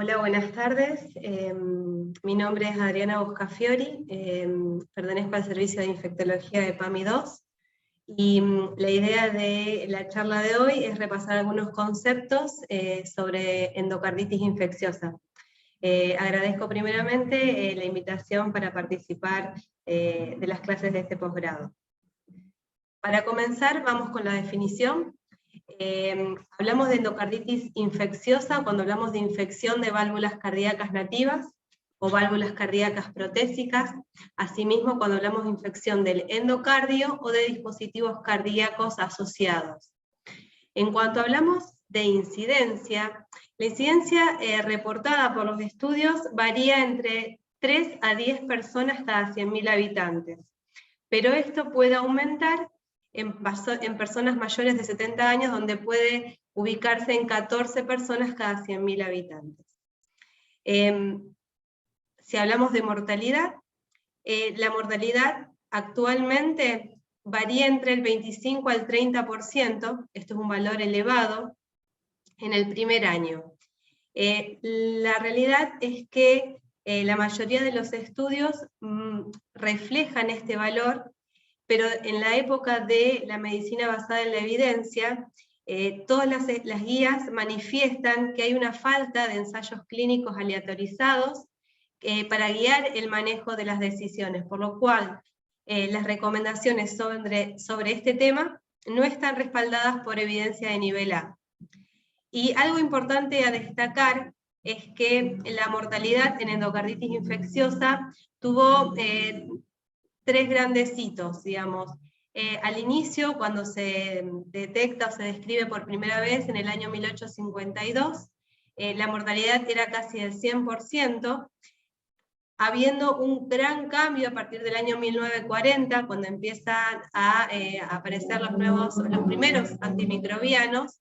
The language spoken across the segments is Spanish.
Hola, buenas tardes. Mi nombre es Adriana Boscafiori, pertenezco al servicio de infectología de PAMI 2, y la idea de la charla de hoy es repasar algunos conceptos sobre endocarditis infecciosa. Agradezco primeramente la invitación para participar de las clases de este posgrado. Para comenzar, vamos con la definición. Hablamos de endocarditis infecciosa cuando hablamos de infección de válvulas cardíacas nativas o válvulas cardíacas protésicas, asimismo cuando hablamos de infección del endocardio o de dispositivos cardíacos asociados. En cuanto hablamos de incidencia, la incidencia reportada por los estudios varía entre 3 a 10 personas cada 100.000 habitantes, pero esto puede aumentar en personas mayores de 70 años, donde puede ubicarse en 14 personas cada 100.000 habitantes. Si hablamos de mortalidad, la mortalidad actualmente varía entre el 25 al 30%, esto es un valor elevado, en el primer año. La realidad es que la mayoría de los estudios reflejan este valor, pero en la época de la medicina basada en la evidencia, todas las guías manifiestan que hay una falta de ensayos clínicos aleatorizados para guiar el manejo de las decisiones, por lo cual las recomendaciones sobre este tema no están respaldadas por evidencia de nivel A. Y algo importante a destacar es que la mortalidad en endocarditis infecciosa tuvo 3 grandes hitos, digamos. Al inicio, cuando se detecta o se describe por primera vez en el año 1852, la mortalidad era casi del 100%, habiendo un gran cambio a partir del año 1940, cuando empiezan a aparecer los primeros antimicrobianos,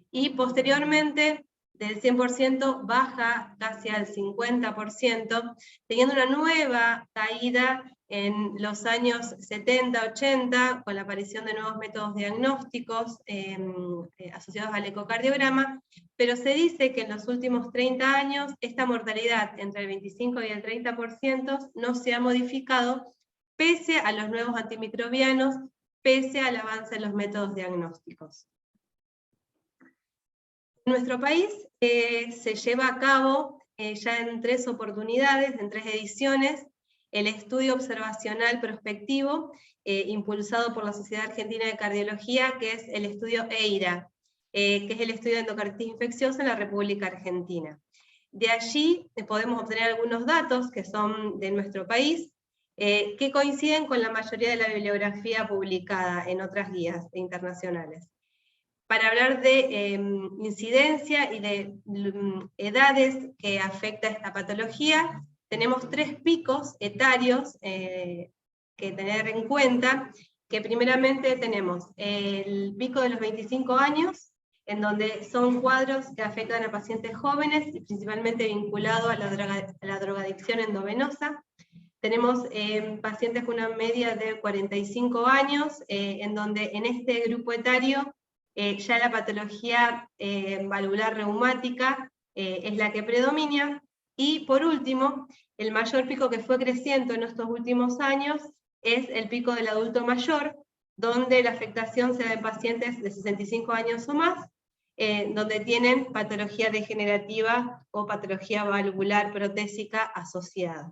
y posteriormente del 100% baja casi al 50%, teniendo una nueva caída en los años 70-80, con la aparición de nuevos métodos diagnósticos asociados al ecocardiograma, pero se dice que en los últimos 30 años esta mortalidad entre el 25 y el 30% no se ha modificado, pese a los nuevos antimicrobianos, pese al avance de los métodos diagnósticos. En nuestro país se lleva a cabo ya en 3 oportunidades, en 3 ediciones, el estudio observacional prospectivo impulsado por la Sociedad Argentina de Cardiología, que es el estudio EIRA, que es el estudio de endocarditis infecciosa en la República Argentina. De allí podemos obtener algunos datos que son de nuestro país, que coinciden con la mayoría de la bibliografía publicada en otras guías internacionales. Para hablar de incidencia y de edades que afecta esta patología, tenemos 3 picos etarios que tener en cuenta, que primeramente tenemos el pico de los 25 años, en donde son cuadros que afectan a pacientes jóvenes, y principalmente vinculados a la drogadicción endovenosa. Tenemos pacientes con una media de 45 años, en donde en este grupo etario ya la patología valvular reumática es la que predomina, y por último, el mayor pico que fue creciendo en estos últimos años es el pico del adulto mayor, donde la afectación se da en pacientes de 65 años o más, donde tienen patología degenerativa o patología valvular protésica asociada.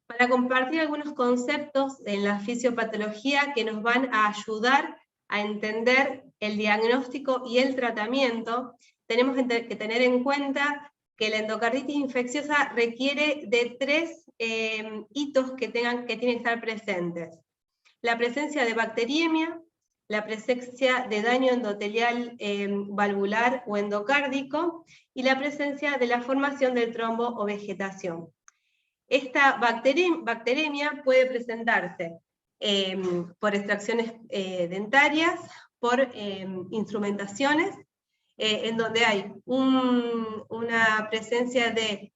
Para compartir algunos conceptos en la fisiopatología que nos van a ayudar a entender el diagnóstico y el tratamiento, tenemos que tener en cuenta que la endocarditis infecciosa requiere de 3 hitos que tienen que estar presentes. La presencia de bacteriemia, la presencia de daño endotelial valvular o endocárdico, y la presencia de la formación del trombo o vegetación. Esta bacteremia puede presentarse por extracciones dentarias, por instrumentaciones, en donde hay una presencia de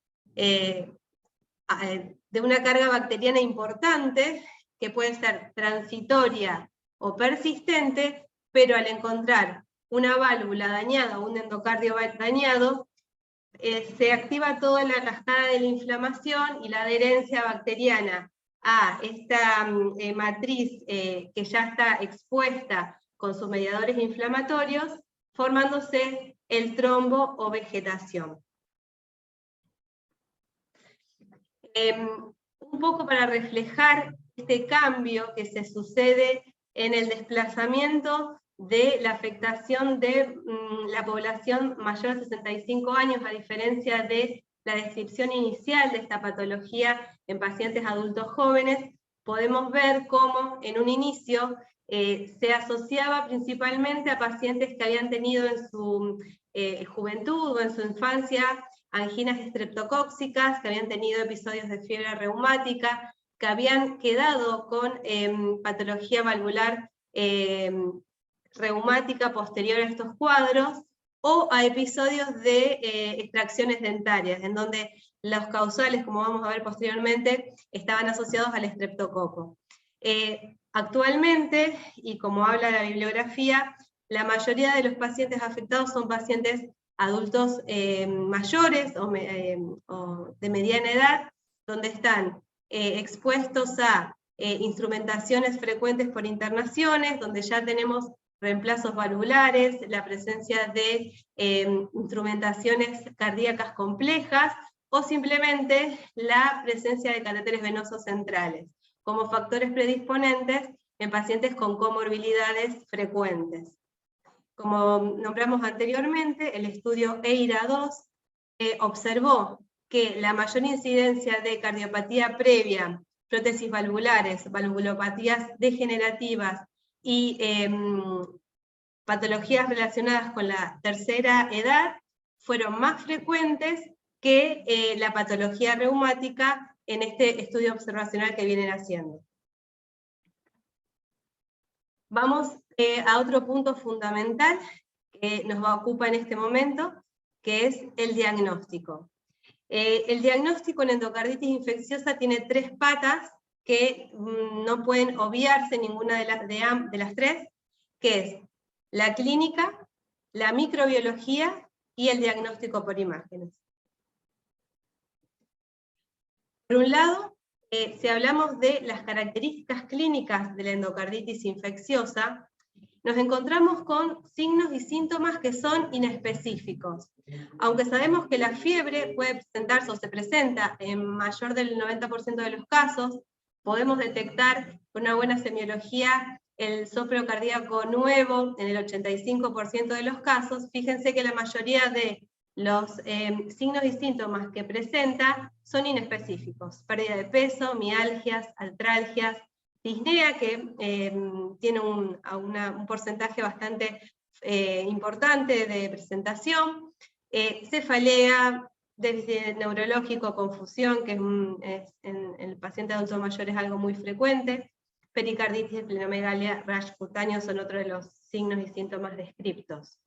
una carga bacteriana importante, que puede ser transitoria o persistente, pero al encontrar una válvula dañada o un endocardio dañado, se activa toda la cascada de la inflamación y la adherencia bacteriana a esta matriz que ya está expuesta con sus mediadores inflamatorios, formándose el trombo o vegetación. Un poco para reflejar este cambio que se sucede en el desplazamiento de la afectación de la población mayor de 65 años, a diferencia de la descripción inicial de esta patología en pacientes adultos jóvenes, podemos ver cómo en un inicio se asociaba principalmente a pacientes que habían tenido en su juventud o en su infancia anginas estreptocóxicas, que habían tenido episodios de fiebre reumática, que habían quedado con patología valvular reumática posterior a estos cuadros, o a episodios de extracciones dentarias, en donde los causales, como vamos a ver posteriormente, estaban asociados al estreptococo. Actualmente, y como habla la bibliografía, la mayoría de los pacientes afectados son pacientes adultos mayores o de mediana edad, donde están expuestos a instrumentaciones frecuentes por internaciones, donde ya tenemos reemplazos valvulares, la presencia de instrumentaciones cardíacas complejas, o simplemente la presencia de catéteres venosos centrales, como factores predisponentes en pacientes con comorbilidades frecuentes. Como nombramos anteriormente, el estudio EIRA-2 observó que la mayor incidencia de cardiopatía previa, prótesis valvulares, valvulopatías degenerativas y patologías relacionadas con la tercera edad fueron más frecuentes que la patología reumática en este estudio observacional que vienen haciendo. Vamos a otro punto fundamental que nos ocupa en este momento, que es el diagnóstico. El diagnóstico en endocarditis infecciosa tiene tres patas que no pueden obviarse ninguna de las tres, que es la clínica, la microbiología y el diagnóstico por imágenes. Por un lado, si hablamos de las características clínicas de la endocarditis infecciosa, nos encontramos con signos y síntomas que son inespecíficos. Aunque sabemos que la fiebre puede presentarse o se presenta en mayor del 90% de los casos, podemos detectar con una buena semiología el soplo cardíaco nuevo en el 85% de los casos. Fíjense que la mayoría de los signos y síntomas que presenta son inespecíficos. Pérdida de peso, mialgias, artralgias, disnea, que tiene un porcentaje bastante importante de presentación, cefalea, déficit neurológico, confusión, que en el paciente adulto mayor es algo muy frecuente, pericarditis, esplenomegalia, rash cutáneo son otros de los signos y síntomas descriptos.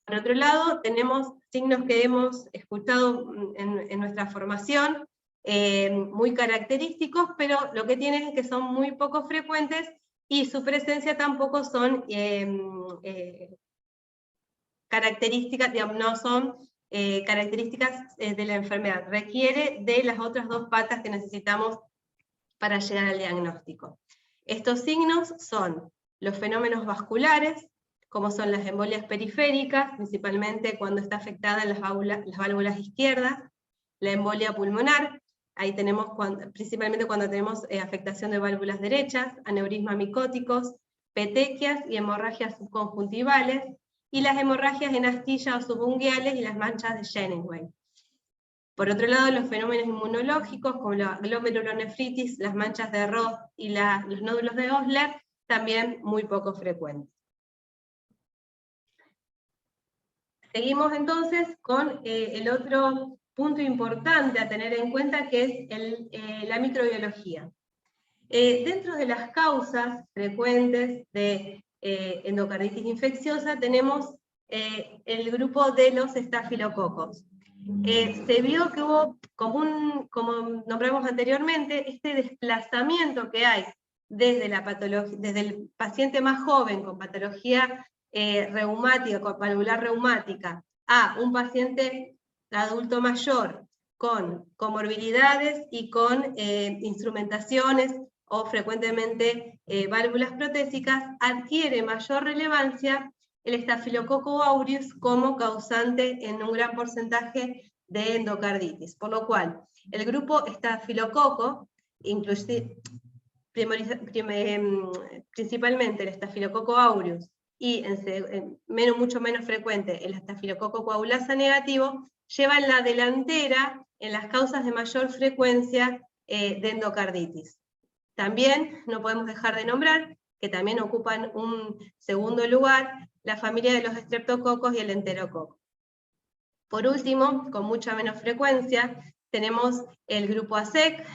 Por otro lado, tenemos signos que hemos escuchado en nuestra formación, muy característicos, pero lo que tienen es que son muy poco frecuentes y su presencia tampoco son características, digamos, no son características de la enfermedad. Requiere de las otras dos patas que necesitamos para llegar al diagnóstico. Estos signos son los fenómenos vasculares, como son las embolias periféricas, principalmente cuando está afectada las válvulas izquierdas, la embolia pulmonar, ahí tenemos principalmente cuando tenemos afectación de válvulas derechas, aneurismas micóticos, petequias y hemorragias subconjuntivales, y las hemorragias en astilla o subunguiales y las manchas de Schenneway. Por otro lado, los fenómenos inmunológicos, como la glomerulonefritis, las manchas de Roth y los nódulos de Osler, también muy poco frecuentes. Seguimos entonces con el otro punto importante a tener en cuenta, que es la microbiología. Dentro de las causas frecuentes de endocarditis infecciosa tenemos el grupo de los estafilococos. Se vio que hubo, como nombramos anteriormente, este desplazamiento que hay desde el paciente más joven con patología reumática, con valvular reumática, a un paciente adulto mayor con comorbilidades y con instrumentaciones o frecuentemente válvulas protésicas, adquiere mayor relevancia el Staphylococcus aureus como causante en un gran porcentaje de endocarditis. Por lo cual, el grupo estafilococo, principalmente el Staphylococcus aureus, y mucho menos frecuente el Staphylococcus coagulasa negativo, llevan la delantera en las causas de mayor frecuencia de endocarditis. También no podemos dejar de nombrar que también ocupan un segundo lugar la familia de los estreptococos y el enterococo. Por último, con mucha menos frecuencia, tenemos el grupo ASEC,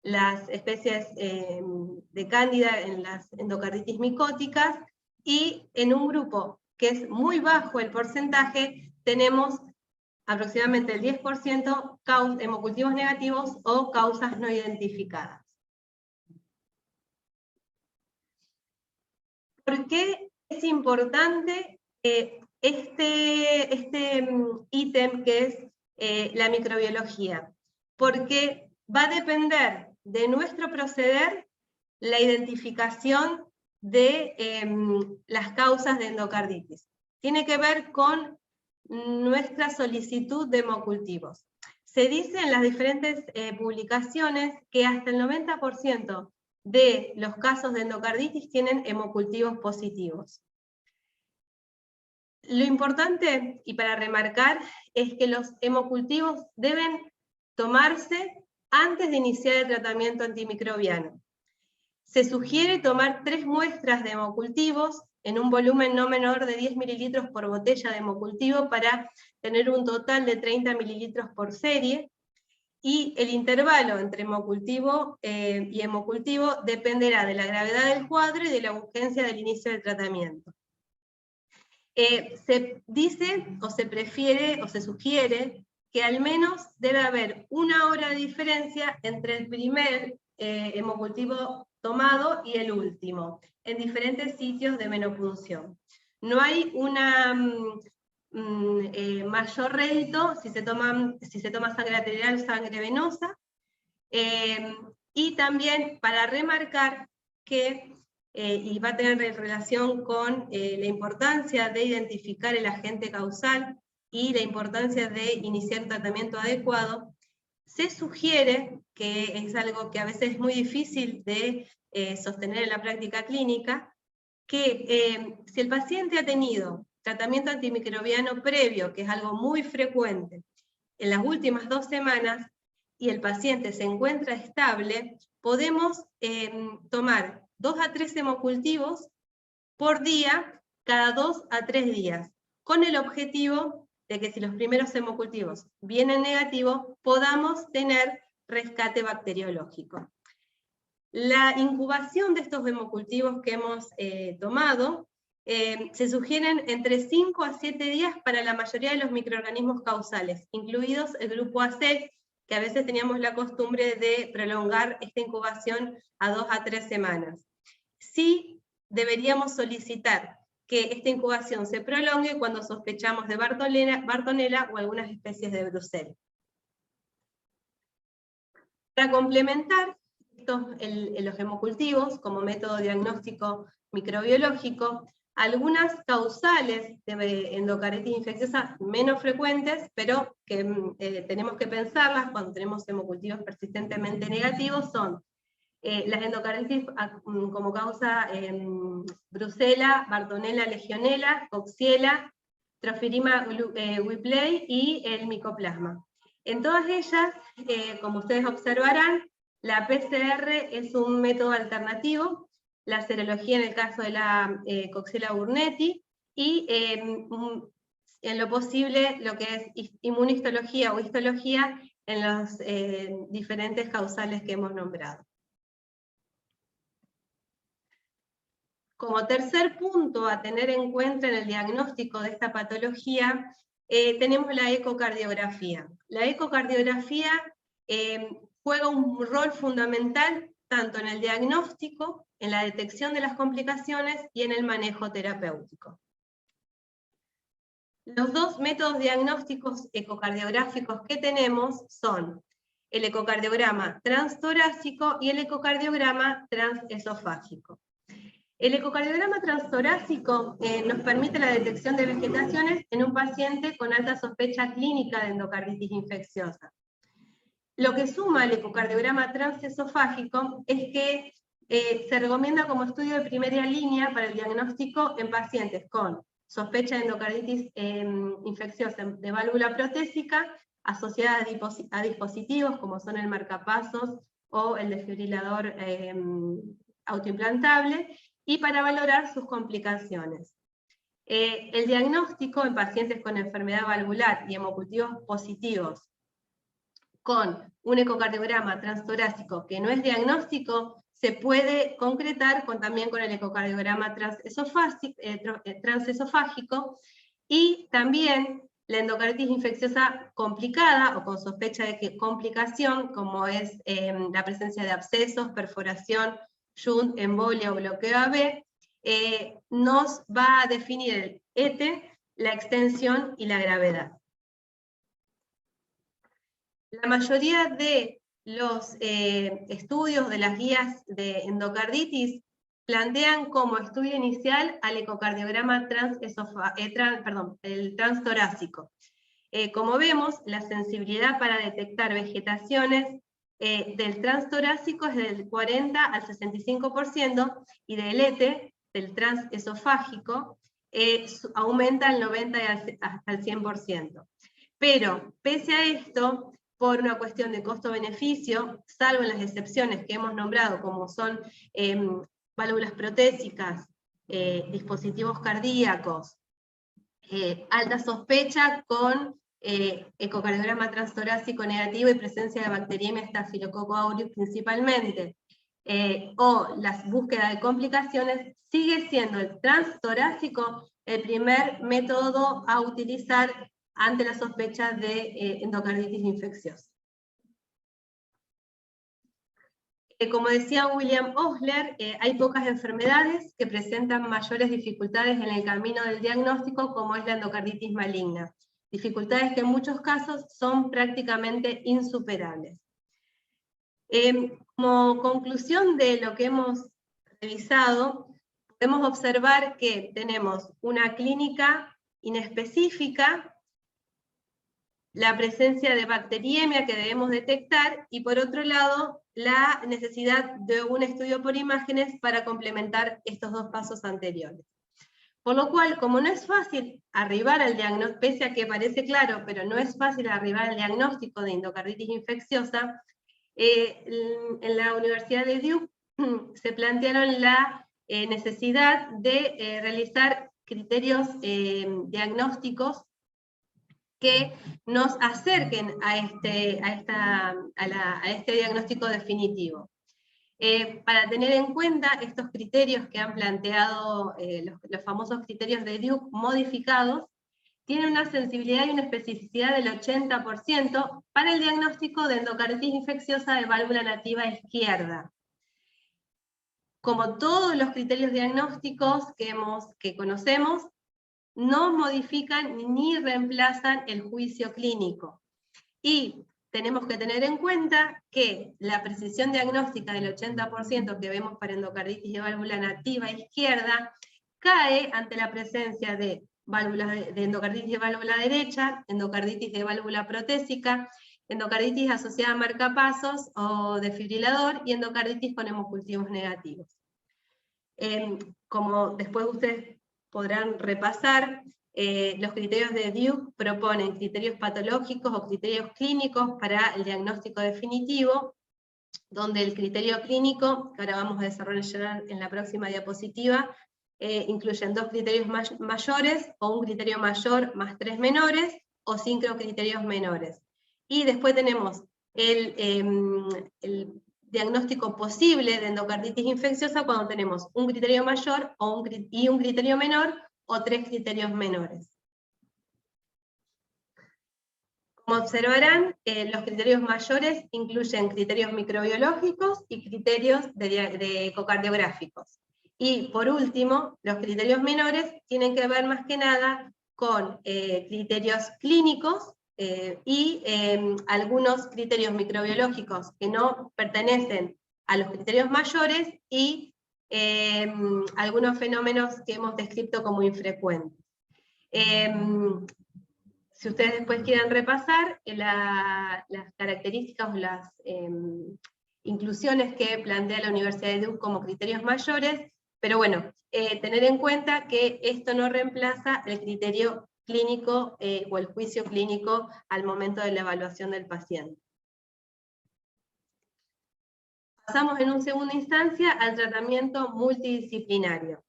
las especies de cándida en las endocarditis micóticas, y en un grupo que es muy bajo el porcentaje, tenemos aproximadamente el 10% hemocultivos negativos o causas no identificadas. ¿Por qué es importante este ítem que es la microbiología? Porque va a depender de nuestro proceder la identificación de las causas de endocarditis. Tiene que ver con nuestra solicitud de hemocultivos. Se dice en las diferentes publicaciones que hasta el 90% de los casos de endocarditis tienen hemocultivos positivos. Lo importante, y para remarcar, es que los hemocultivos deben tomarse antes de iniciar el tratamiento antimicrobiano. Se sugiere tomar 3 muestras de hemocultivos en un volumen no menor de 10 mililitros por botella de hemocultivo para tener un total de 30 mililitros por serie, y el intervalo entre hemocultivo y hemocultivo dependerá de la gravedad del cuadro y de la urgencia del inicio del tratamiento. Se dice, o se prefiere, o se sugiere, que al menos debe haber 1 hora de diferencia entre el primer hemocultivo tomado y el último, en diferentes sitios de menopunción. No hay una mayor rédito si se toma sangre arterial o sangre venosa, y también para remarcar que, y va a tener relación con la importancia de identificar el agente causal y la importancia de iniciar un tratamiento adecuado, se sugiere, que es algo que a veces es muy difícil de sostener en la práctica clínica, que si el paciente ha tenido tratamiento antimicrobiano previo, que es algo muy frecuente, en las últimas 2 semanas, y el paciente se encuentra estable, podemos tomar 2 a 3 hemocultivos por día, cada 2 a 3 días, con el objetivo de que si los primeros hemocultivos vienen negativos, podamos tener rescate bacteriológico. La incubación de estos hemocultivos que hemos tomado, se sugieren entre 5 a 7 días para la mayoría de los microorganismos causales, incluidos el grupo ASEC, que a veces teníamos la costumbre de prolongar esta incubación a 2 a 3 semanas. Sí deberíamos solicitar que esta incubación se prolongue cuando sospechamos de Bartonella o algunas especies de Brucella. Para complementar los hemocultivos como método diagnóstico microbiológico, algunas causales de endocarditis infecciosa menos frecuentes, pero que tenemos que pensarlas cuando tenemos hemocultivos persistentemente negativos, son las endocarditis como causa Brucella, Bartonella, Legionella, Coxiella, Trophirima Whippley y el Mycoplasma. En todas ellas, como ustedes observarán, la PCR es un método alternativo, la serología en el caso de la Coxiella burnetii, y en lo posible lo que es inmunohistología o histología en los diferentes causales que hemos nombrado. Como tercer punto a tener en cuenta en el diagnóstico de esta patología, tenemos la ecocardiografía. La ecocardiografía juega un rol fundamental tanto en el diagnóstico, en la detección de las complicaciones y en el manejo terapéutico. Los dos métodos diagnósticos ecocardiográficos que tenemos son el ecocardiograma transtorácico y el ecocardiograma transesofágico. El ecocardiograma transtorácico nos permite la detección de vegetaciones en un paciente con alta sospecha clínica de endocarditis infecciosa. Lo que suma el ecocardiograma transesofágico es que se recomienda como estudio de primera línea para el diagnóstico en pacientes con sospecha de endocarditis infecciosa de válvula protésica asociada a dispositivos como son el marcapasos o el desfibrilador autoimplantable, y para valorar sus complicaciones. El diagnóstico en pacientes con enfermedad valvular y hemocultivos positivos con un ecocardiograma transtorácico que no es diagnóstico, se puede concretar también con el ecocardiograma transesofágico, y también la endocarditis infecciosa complicada o con sospecha de complicación, como es la presencia de abscesos, perforación, shunt, embolia o bloqueo AB, nos va a definir el ET, la extensión y la gravedad. La mayoría de los estudios de las guías de endocarditis plantean como estudio inicial al ecocardiograma el transtorácico. Como vemos, la sensibilidad para detectar vegetaciones del transtorácico es del 40 al 65%, y del ET, del transesofágico, aumenta al 90 y hasta el 100%. Pero, pese a esto, por una cuestión de costo-beneficio, salvo en las excepciones que hemos nombrado, como son válvulas protésicas, dispositivos cardíacos, alta sospecha con ecocardiograma transtorácico negativo y presencia de bacteriemia Staphylococcus aureus principalmente, o las búsquedas de complicaciones, sigue siendo el transtorácico el primer método a utilizar ante la sospecha de endocarditis infecciosa. Como decía William Osler, hay pocas enfermedades que presentan mayores dificultades en el camino del diagnóstico, como es la endocarditis maligna. Dificultades que en muchos casos son prácticamente insuperables. Como conclusión de lo que hemos revisado, podemos observar que tenemos una clínica inespecífica, la presencia de bacteriemia que debemos detectar, y por otro lado, la necesidad de un estudio por imágenes para complementar estos dos pasos anteriores. Por lo cual, como no es fácil arribar al diagnóstico, pese a que parece claro, pero no es fácil arribar al diagnóstico de endocarditis infecciosa, en la Universidad de Duke se plantearon la necesidad de realizar criterios diagnósticos que nos acerquen a este diagnóstico definitivo. Para tener en cuenta estos criterios que han planteado, los famosos criterios de Duke modificados, tienen una sensibilidad y una especificidad del 80% para el diagnóstico de endocarditis infecciosa de válvula nativa izquierda. Como todos los criterios diagnósticos que conocemos, no modifican ni reemplazan el juicio clínico. Y tenemos que tener en cuenta que la precisión diagnóstica del 80% que vemos para endocarditis de válvula nativa izquierda cae ante la presencia de endocarditis de válvula derecha, endocarditis de válvula protésica, endocarditis asociada a marcapasos o desfibrilador, y endocarditis con hemocultivos negativos. Como después ustedes podrán repasar, los criterios de Duke proponen criterios patológicos o criterios clínicos para el diagnóstico definitivo, donde el criterio clínico, que ahora vamos a desarrollar en la próxima diapositiva, incluyen 2 criterios mayores, o un criterio mayor más 3 menores, o 5 criterios menores. Y después tenemos el diagnóstico posible de endocarditis infecciosa cuando tenemos un criterio mayor y un criterio menor, o 3 criterios menores. Como observarán, los criterios mayores incluyen criterios microbiológicos y criterios de ecocardiográficos. Y por último, los criterios menores tienen que ver más que nada con criterios clínicos y algunos criterios microbiológicos que no pertenecen a los criterios mayores y algunos fenómenos que hemos descrito como infrecuentes. Si ustedes después quieren repasar las características o las inclusiones que plantea la Universidad de Duke como criterios mayores, pero bueno, tener en cuenta que esto no reemplaza el criterio clínico o el juicio clínico al momento de la evaluación del paciente. Pasamos en una segunda instancia al tratamiento multidisciplinario.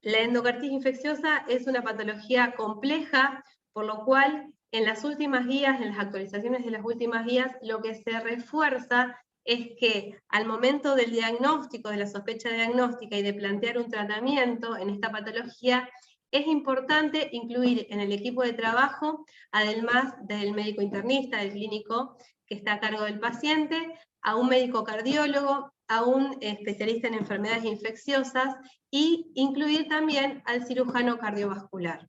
La endocarditis infecciosa es una patología compleja, por lo cual en las últimas guías, en las actualizaciones de las últimas guías, lo que se refuerza es que al momento del diagnóstico, de la sospecha diagnóstica y de plantear un tratamiento en esta patología, es importante incluir en el equipo de trabajo, además del médico internista, del clínico que está a cargo del paciente, a un médico cardiólogo, a un especialista en enfermedades infecciosas, y incluir también al cirujano cardiovascular.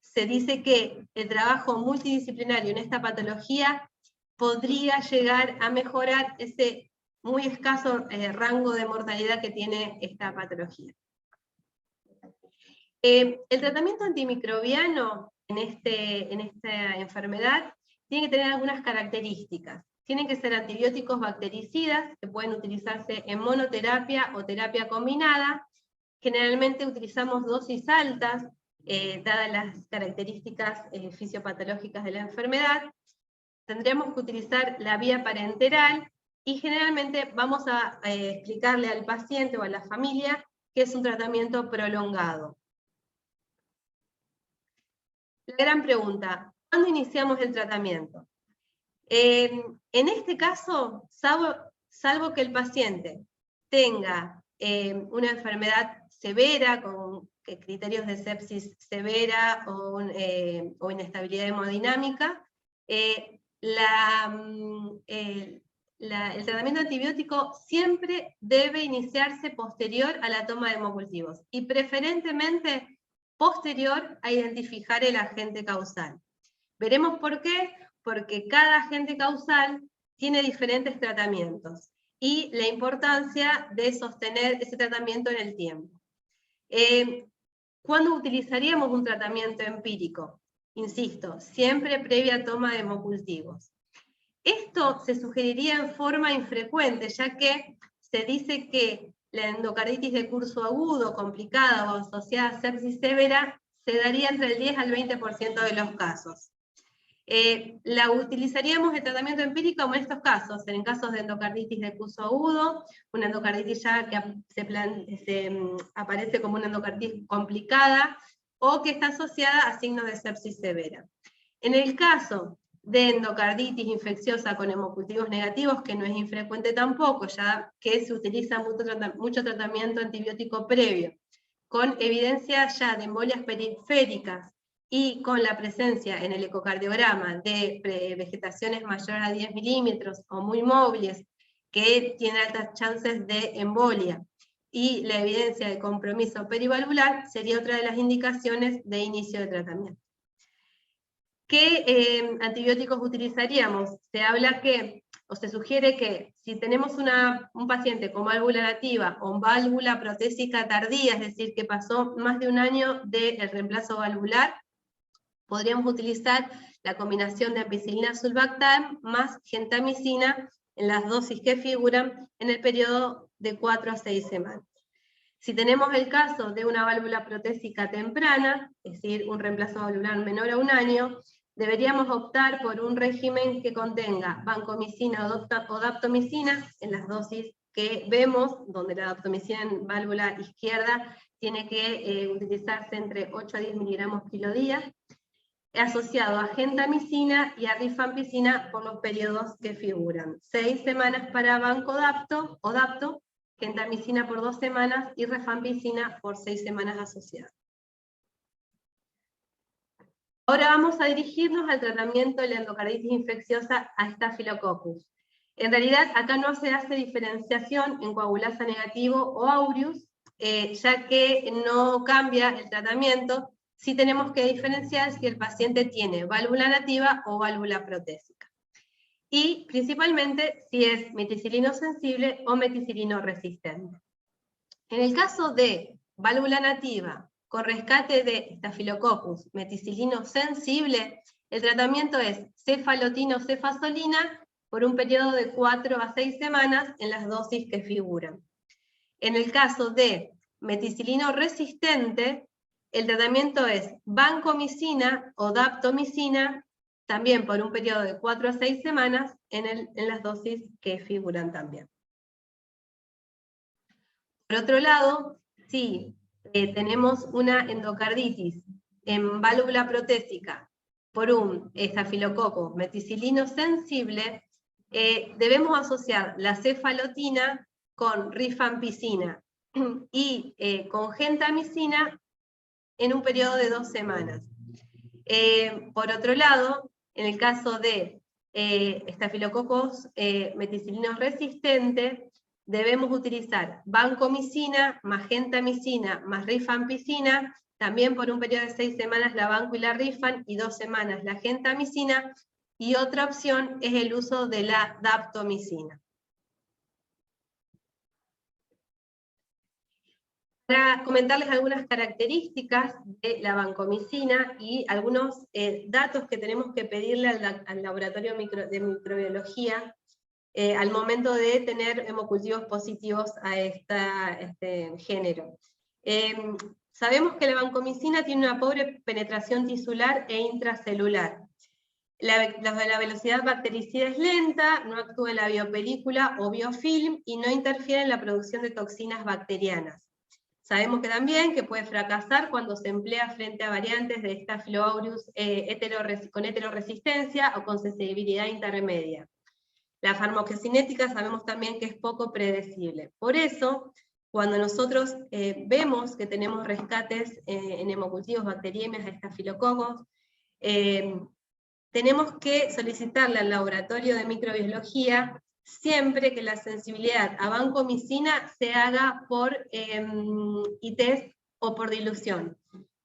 Se dice que el trabajo multidisciplinario en esta patología podría llegar a mejorar ese muy escaso rango de mortalidad que tiene esta patología. El tratamiento antimicrobiano en esta enfermedad tiene que tener algunas características. Tienen que ser antibióticos bactericidas, que pueden utilizarse en monoterapia o terapia combinada. Generalmente utilizamos dosis altas, dadas las características fisiopatológicas de la enfermedad. Tendríamos que utilizar la vía parenteral, y generalmente vamos a explicarle al paciente o a la familia que es un tratamiento prolongado. La gran pregunta, ¿cuándo iniciamos el tratamiento? En este caso, salvo que el paciente tenga una enfermedad severa, con criterios de sepsis severa o inestabilidad hemodinámica, el tratamiento antibiótico siempre debe iniciarse posterior a la toma de hemocultivos, y preferentemente posterior a identificar el agente causal. Veremos por qué, porque cada agente causal tiene diferentes tratamientos, y la importancia de sostener ese tratamiento en el tiempo. ¿Cuándo utilizaríamos un tratamiento empírico? Insisto, siempre previa toma de hemocultivos. Esto se sugeriría en forma infrecuente, ya que se dice que la endocarditis de curso agudo, complicada o asociada a sepsis severa, se daría entre el 10 al 20% de los casos. La utilizaríamos el tratamiento empírico en estos casos, en casos de endocarditis de curso agudo, una endocarditis ya que aparece como una endocarditis complicada, o que está asociada a signos de sepsis severa. En el caso de endocarditis infecciosa con hemocultivos negativos, que no es infrecuente tampoco, ya que se utiliza mucho tratamiento antibiótico previo, con evidencia ya de embolias periféricas, y con la presencia en el ecocardiograma de vegetaciones mayores a 10 milímetros o muy móviles, que tienen altas chances de embolia, y la evidencia de compromiso perivalvular, sería otra de las indicaciones de inicio de tratamiento. ¿Qué antibióticos utilizaríamos? Se habla que, o se sugiere que, si tenemos un paciente con válvula nativa o válvula protésica tardía, es decir, que pasó más de un año del reemplazo valvular, podríamos utilizar la combinación de ampicilina sulbactam más gentamicina en las dosis que figuran en el periodo de 4 a 6 semanas. Si tenemos el caso de una válvula protésica temprana, es decir, un reemplazo valvular menor a un año, deberíamos optar por un régimen que contenga vancomicina o daptomicina en las dosis que vemos, donde la daptomicina en válvula izquierda tiene que utilizarse entre 8 a 10 miligramos kilo día, asociado a gentamicina y a rifampicina por los periodos que figuran. 6 semanas para vancodapto o dapto, gentamicina por 2 semanas y rifampicina por 6 semanas asociadas. Ahora vamos a dirigirnos al tratamiento de la endocarditis infecciosa a Staphylococcus. En realidad, acá no se hace diferenciación en coagulasa negativo o aureus, ya que no cambia el tratamiento. Sí tenemos que diferenciar si el paciente tiene válvula nativa o válvula protésica. Y principalmente si es meticilino sensible o meticilino resistente. En el caso de válvula nativa con rescate de Staphylococcus meticilino sensible, el tratamiento es cefalotina o cefazolina por un periodo de 4 a 6 semanas en las dosis que figuran. En el caso de meticilino resistente, el tratamiento es vancomicina o daptomicina, también por un periodo de 4 a 6 semanas en las dosis que figuran también. Por otro lado, si tenemos una endocarditis en válvula protésica por un estafilococo meticilino sensible, debemos asociar la cefalotina con rifampicina y con gentamicina en un periodo de 2 semanas. Por otro lado, en el caso de estafilococos meticilinos resistentes, debemos utilizar vancomicina más gentamicina más rifampicina, también por un periodo de 6 semanas la vanco y la rifan, y 2 semanas la gentamicina, y otra opción es el uso de la daptomicina. Para comentarles algunas características de la vancomicina y algunos datos que tenemos que pedirle al laboratorio de microbiología al momento de tener hemocultivos positivos a este género. Sabemos que la vancomicina tiene una pobre penetración tisular e intracelular. La velocidad bactericida es lenta, no actúa en la biopelícula o biofilm y no interfiere en la producción de toxinas bacterianas. Sabemos que también que puede fracasar cuando se emplea frente a variantes de Staphylo aureus con heteroresistencia o con sensibilidad intermedia. La farmacocinética sabemos también que es poco predecible. Por eso, cuando nosotros vemos que tenemos rescates en hemocultivos, bacteriemias, estafilococos, tenemos que solicitarle al laboratorio de microbiología siempre que la sensibilidad a vancomicina se haga por ITES o por dilución,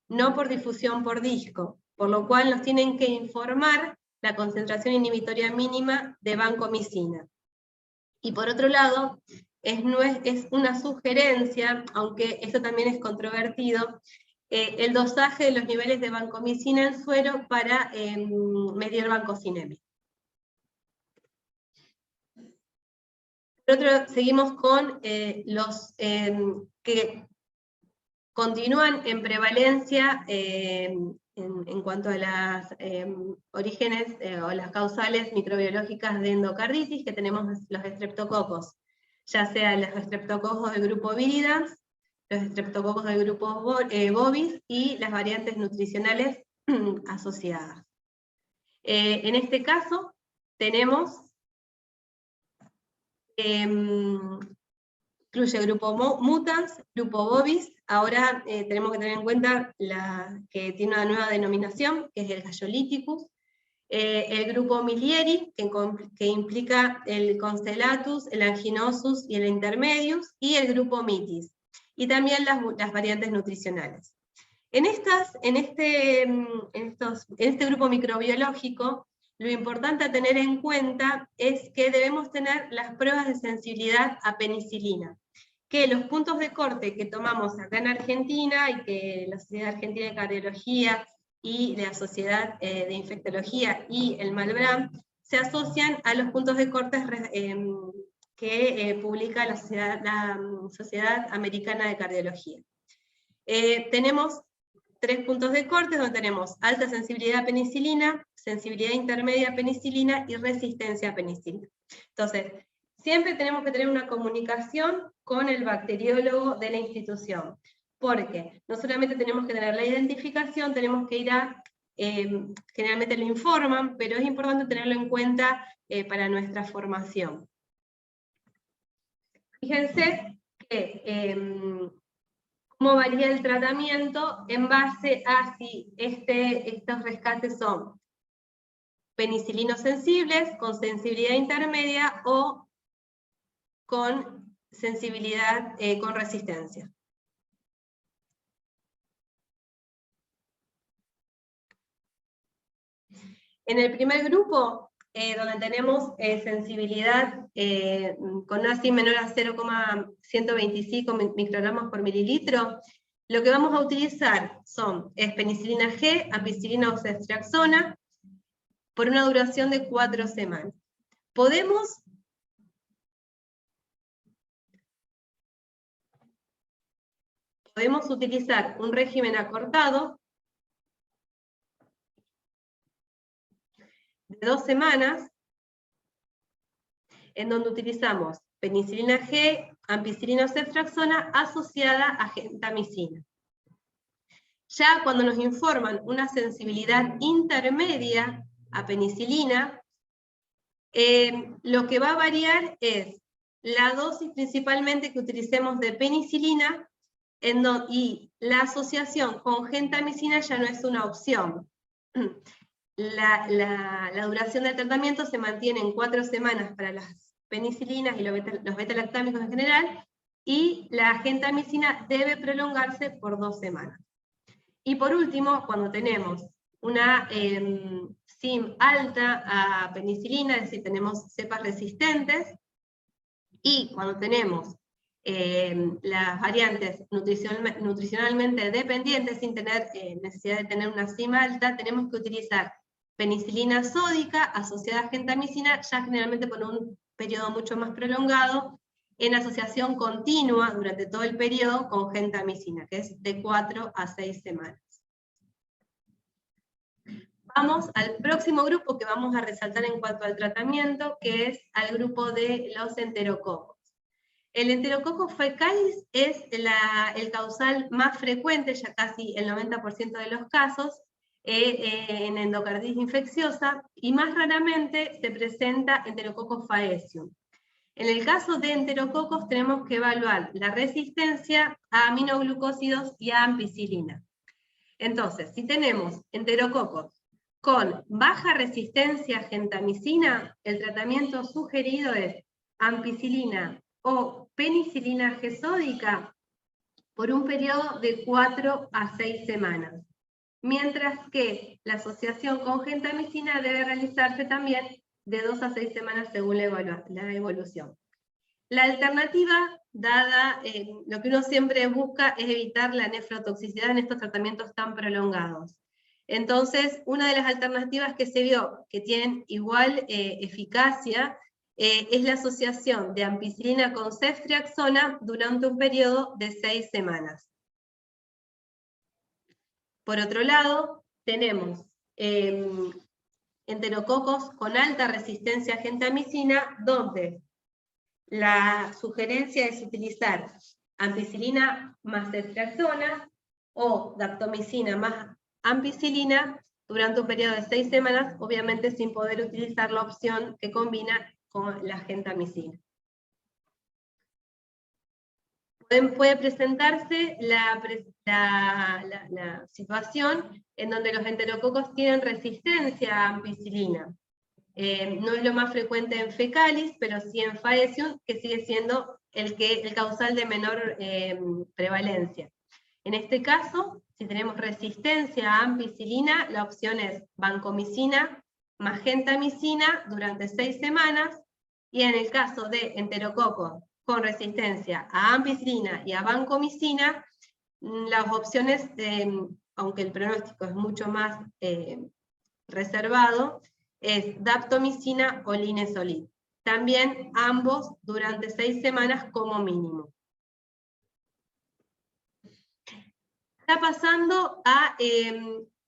no por difusión por disco, por lo cual nos tienen que informar la concentración inhibitoria mínima de vancomicina. Y por otro lado, es una sugerencia, aunque esto también es controvertido, el dosaje de los niveles de vancomicina en suero para medir vancocinemia. Por otro, seguimos con los que continúan en prevalencia en cuanto a las orígenes o las causales microbiológicas de endocarditis, que tenemos los estreptococos, ya sea los estreptococos del grupo Viridans, los estreptococos del grupo bovis y las variantes nutricionales asociadas. En este caso tenemos incluye grupo mutans, grupo bovis. Ahora tenemos que tener en cuenta que tiene una nueva denominación, que es el Galloliticus, el grupo milieri, que implica el constellatus, el anginosus y el intermedius, y el grupo mitis, y también las variantes nutricionales. En este grupo microbiológico, lo importante a tener en cuenta es que debemos tener las pruebas de sensibilidad a penicilina, que los puntos de corte que tomamos acá en Argentina, y que la Sociedad Argentina de Cardiología y la Sociedad de Infectología y el Malbram, se asocian a los puntos de corte que publica la Sociedad Americana de Cardiología. Tenemos 3 puntos de corte donde tenemos alta sensibilidad a penicilina, sensibilidad intermedia a penicilina y resistencia a penicilina. Entonces, siempre tenemos que tener una comunicación con el bacteriólogo de la institución, porque no solamente tenemos que tener la identificación, tenemos que ir generalmente lo informan, pero es importante tenerlo en cuenta para nuestra formación. Fíjense que cómo varía el tratamiento en base a si estos rescates son penicilinos sensibles, con sensibilidad intermedia o con sensibilidad, con resistencia. En el primer grupo, donde tenemos sensibilidad con una SIM menor a 0,125 microgramos por mililitro, lo que vamos a utilizar es penicilina G, ampicilina o ceftriaxona, por una duración de 4 semanas. Podemos utilizar un régimen acortado de 2 semanas, en donde utilizamos penicilina G, ampicilina o ceftriaxona asociada a gentamicina. Ya cuando nos informan una sensibilidad intermedia a penicilina, lo que va a variar es la dosis principalmente que utilicemos de penicilina, y la asociación con gentamicina ya no es una opción. La duración del tratamiento se mantiene en 4 semanas para las penicilinas y los beta-lactámicos en general, y la gentamicina debe prolongarse por 2 semanas. Y por último, cuando tenemos una SIM alta a penicilina, es decir, tenemos cepas resistentes, y cuando tenemos las variantes nutricionalmente dependientes sin tener necesidad de tener una SIM alta, tenemos que utilizar penicilina sódica asociada a gentamicina, ya generalmente por un periodo mucho más prolongado, en asociación continua durante todo el periodo con gentamicina, que es de 4 a 6 semanas. Vamos al próximo grupo que vamos a resaltar en cuanto al tratamiento, que es al grupo de los enterococos. El enterococo fecalis es el causal más frecuente, ya casi el 90% de los casos, en endocarditis infecciosa, y más raramente se presenta enterococo faecium. En el caso de enterococos tenemos que evaluar la resistencia a aminoglucósidos y a ampicilina. Entonces, si tenemos enterococos con baja resistencia a gentamicina, el tratamiento sugerido es ampicilina o penicilina G sódica por un periodo de 4 a 6 semanas. Mientras que la asociación con gentamicina debe realizarse también de 2 a 6 semanas según la evolución. La alternativa, dada lo que uno siempre busca, es evitar la nefrotoxicidad en estos tratamientos tan prolongados. Entonces, una de las alternativas que se vio que tienen igual eficacia es la asociación de ampicilina con ceftriaxona durante un periodo de 6 semanas. Por otro lado, tenemos enterococos con alta resistencia a gentamicina, donde la sugerencia es utilizar ampicilina más ceftriaxona o daptomicina más ampicilina durante un periodo de 6 semanas, obviamente sin poder utilizar la opción que combina con la gentamicina. Puede presentarse la situación en donde los enterococos tienen resistencia a ampicilina. No es lo más frecuente en fecalis, pero sí en faecium, que sigue siendo el causal de menor prevalencia. En este caso, si tenemos resistencia a ampicilina, la opción es vancomicina más gentamicina durante 6 semanas, y en el caso de enterococos con resistencia a ampicilina y a vancomicina, las opciones, aunque el pronóstico es mucho más reservado, es daptomicina o linezolid. También ambos durante 6 semanas como mínimo. Está pasando a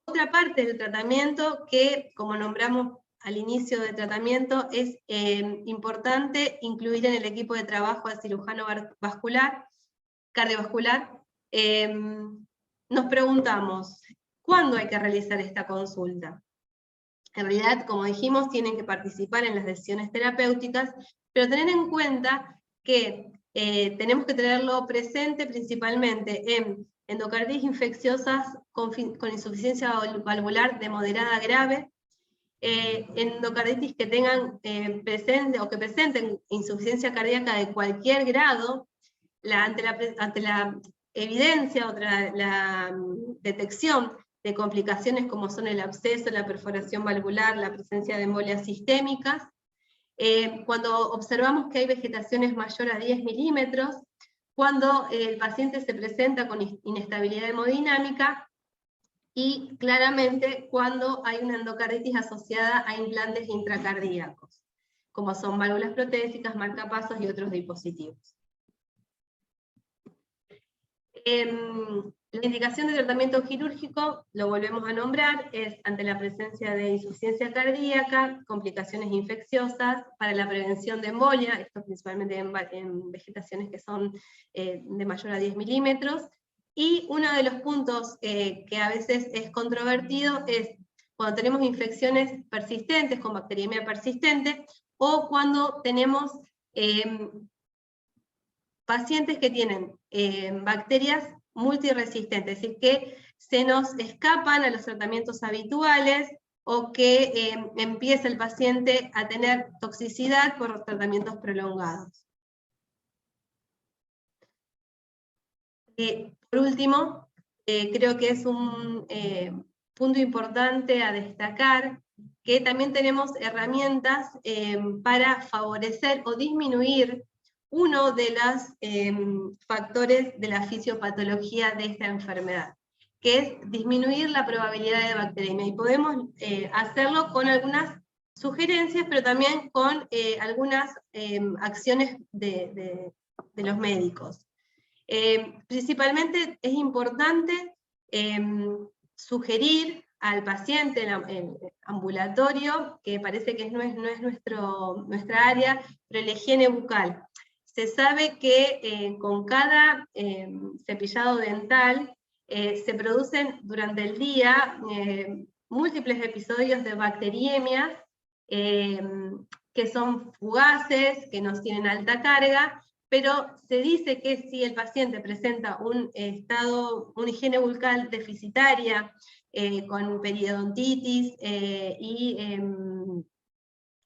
otra parte del tratamiento que, como nombramos al inicio del tratamiento, es importante incluir en el equipo de trabajo al cirujano cardiovascular. Nos preguntamos, ¿cuándo hay que realizar esta consulta? En realidad, como dijimos, tienen que participar en las decisiones terapéuticas, pero tener en cuenta que tenemos que tenerlo presente principalmente en endocarditis infecciosas con insuficiencia valvular de moderada a grave, endocarditis que tengan que presenten insuficiencia cardíaca de cualquier grado, ante la evidencia o la detección de complicaciones como son el absceso, la perforación valvular, la presencia de embolias sistémicas, cuando observamos que hay vegetaciones mayor a 10 milímetros, cuando el paciente se presenta con inestabilidad hemodinámica, y claramente cuando hay una endocarditis asociada a implantes intracardíacos, como son válvulas protésicas, marcapasos y otros dispositivos. La indicación de tratamiento quirúrgico, lo volvemos a nombrar, es ante la presencia de insuficiencia cardíaca, complicaciones infecciosas, para la prevención de embolia, esto principalmente en vegetaciones que son de mayor a 10 milímetros, y uno de los puntos que a veces es controvertido es cuando tenemos infecciones persistentes, con bacteriemia persistente, o cuando tenemos pacientes que tienen bacterias multiresistentes, es decir, que se nos escapan a los tratamientos habituales, o que empieza el paciente a tener toxicidad por tratamientos prolongados. Por último, creo que es un punto importante a destacar, que también tenemos herramientas para favorecer o disminuir uno de los factores de la fisiopatología de esta enfermedad, que es disminuir la probabilidad de bacteriemia, y podemos hacerlo con algunas sugerencias, pero también con algunas acciones de los médicos. Principalmente es importante sugerir al paciente ambulatorio, que parece que no es nuestra área, pero la higiene bucal. Se sabe que con cada cepillado dental se producen durante el día múltiples episodios de bacteriemias que son fugaces, que no tienen alta carga, pero se dice que si el paciente presenta una higiene bucal deficitaria, con periodontitis y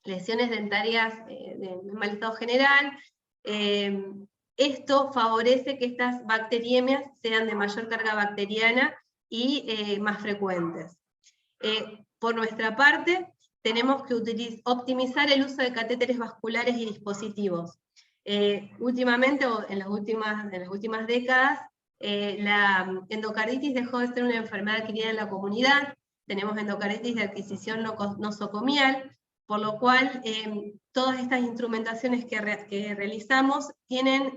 lesiones dentarias de mal estado general, esto favorece que estas bacteriemias sean de mayor carga bacteriana y más frecuentes. Por nuestra parte, tenemos que optimizar el uso de catéteres vasculares y dispositivos. Últimamente, o en las últimas décadas, la endocarditis dejó de ser una enfermedad adquirida en la comunidad. Tenemos endocarditis de adquisición nosocomial, por lo cual todas estas instrumentaciones que realizamos tienen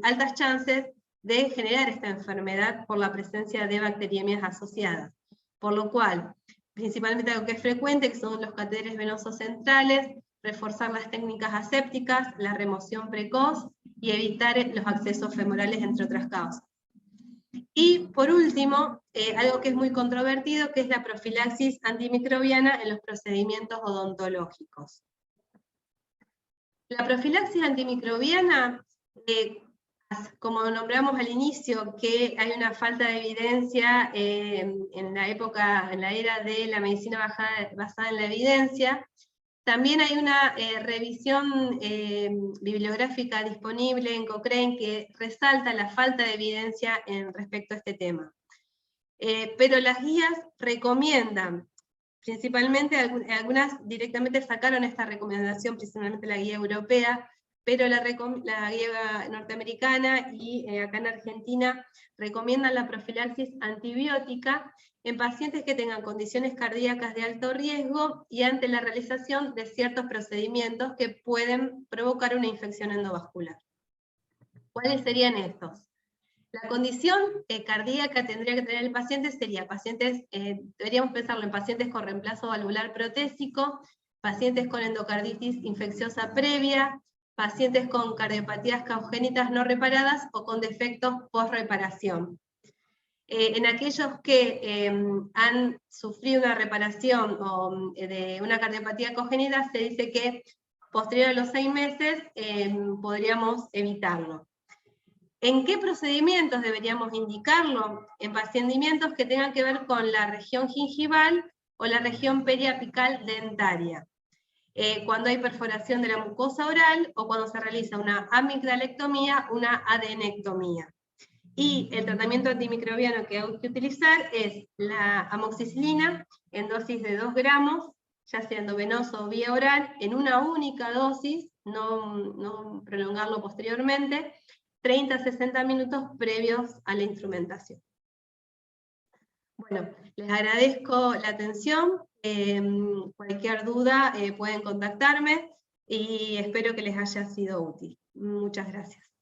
altas chances de generar esta enfermedad por la presencia de bacteriemias asociadas. Por lo cual, principalmente algo que es frecuente, que son los catéteres venosos centrales, reforzar las técnicas asépticas, la remoción precoz y evitar los accesos femorales, entre otras causas. Y por último, algo que es muy controvertido, que es la profilaxis antimicrobiana en los procedimientos odontológicos. La profilaxis antimicrobiana, como nombramos al inicio, que hay una falta de evidencia en la era de la medicina basada en la evidencia. También hay una revisión bibliográfica disponible en Cochrane que resalta la falta de evidencia respecto a este tema. Pero las guías recomiendan, principalmente algunas directamente sacaron esta recomendación, principalmente la guía europea, pero la guía norteamericana y acá en Argentina recomiendan la profilaxis antibiótica en pacientes que tengan condiciones cardíacas de alto riesgo y ante la realización de ciertos procedimientos que pueden provocar una infección endovascular. ¿Cuáles serían estos? La condición cardíaca tendría que tener el paciente sería deberíamos pensarlo en pacientes con reemplazo valvular protésico, pacientes con endocarditis infecciosa previa, pacientes con cardiopatías congénitas no reparadas o con defectos post-reparación. En aquellos que han sufrido una reparación de una cardiopatía congénita, se dice que posterior a los 6 meses podríamos evitarlo. ¿En qué procedimientos deberíamos indicarlo? En procedimientos que tengan que ver con la región gingival o la región periapical dentaria. Cuando hay perforación de la mucosa oral o cuando se realiza una amigdalectomía, una adenectomía. Y el tratamiento antimicrobiano que hay que utilizar es la amoxicilina en dosis de 2 gramos, ya sea endovenoso o vía oral, en una única dosis, no prolongarlo posteriormente, 30 a 60 minutos previos a la instrumentación. Bueno, les agradezco la atención, cualquier duda pueden contactarme y espero que les haya sido útil. Muchas gracias.